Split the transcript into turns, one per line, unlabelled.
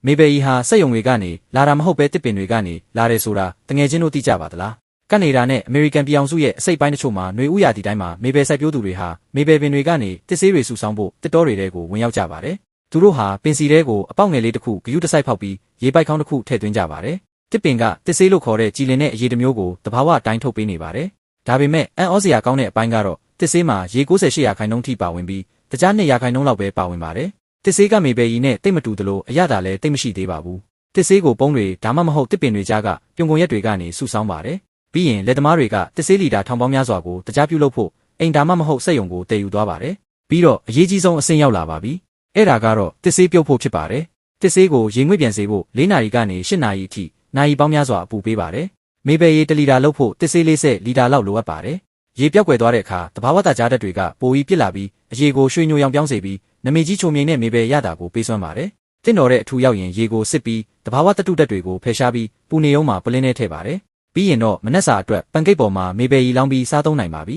မေဘယ်ရီဟာစက်ယုံတွေကနေလာတာမဟုတ်ပဲတစ်ပင်တွေကနေလာတယ်ဆိုတာတငယ်ချင်းတို့သိကြပါသလားကနေဒါနဲ့အမေရိကန်ပြည်အောင်စုရဲ့အစိပ်ပိုင်းတချို့မှာຫນွေဥရာသီတိုင်းမှာမေဘယ်စိုက်ပျိုးသူတွေဟာမေဘယ်ပင်တွေကနေတစ်ဆေးတွေစုဆောင်းဖို့တစ်တောတွေထဲကိုဝင်ရောက်ကြပါတယ်သူတို့ဟာပင်စီတဲကိုအပေါက်ငယ်လေးတစ်ခုဂယုတစိုက်ဖောက်ပြီးရေပိုက်ခေါင်းတစ်ခုထည့်သွင်းကြပါတယ်တစ်ပင်ကတစ်ဆေးလို့ခေါ်တဲ့ကြည်လင်တဲ့အရည်တစ်မျိုးကိုတဘာဝအတိုင်းထုတ်ပေးနေပါတယ်ဒါပေမဲ့အံ့ဩစရာကောင်းတဲ့အပိုင်းကတော့တစ်ဆေးမှာရေ98%ထိပါဝင်ပြီးတခြား2%လောက်ပဲပါဝင်ပါတယ်တစ်ဆေးကမေဘယ်ရီနဲ့တိတ်မတူသလိုအရသာလည်းတိတ်မရှိသေးပါဘူးတစ်ဆေးကိုပုံးတွေဒါမှမဟုတ်တစ်ပင်တွေကြားကပြုံကုန်ရက်တွေကနေစုဆောင်းပါတယ်ပြီးရင်လက်သမားတွေကတစ်ဆေးလီတာထောင်ပေါင်းများစွာကိုတကြားပြုလုပ်ဖို့အိမ်ဒါမှမဟုတ်စက်ယုံကိုတည်ယူသွားပါတယ်ပြီးတော့အရေးကြီးဆုံးအဆင့်ရောက်လာပါပြီအဲ့ဒါကတော့တစ်ဆေးပြုတ်ဖို့ဖြစ်ပါတယ်တစ်ဆေးကိုရေငွေ့ပြန်စေဖို့4နာရီကနေ8နာရီအထိနာရီပေါင်းများစွာအပူပေးပါတယ်မေဘယ်ရီ1လီတာလုပ်ဖို့တစ်ဆေး40လီတာလောက်လိုအပ်ပါတယ်ရေပြောက်ကွယ်သွားတဲ့အခါတဘာဝတကြားဓာတ်တွေကပိုပြီးပြစ်လာပြီးအရေကိုရွှေညိုရောင်ပြောင်းစေပြီးနမေကြီးချုံမြိန်နဲ့မေဘယ်ရတာကိုပေးစွမ်းပါတယ်တင့်တော်တဲ့အထူရောက်ရင်ရေကိုစစ်ပြီးတဘာဝတတုဓာတ်တွေကိုဖယ်ရှားပြီးပူနေုံမှာပလင်းနဲ့ထည့်ပါတယ်ပြီးရင်တော့မနက်စာအတွက်ပန်ကိတ်ပေါ်မှာမေဘယ်ရီလောင်းပြီးစားသုံးနိုင်ပါပြီ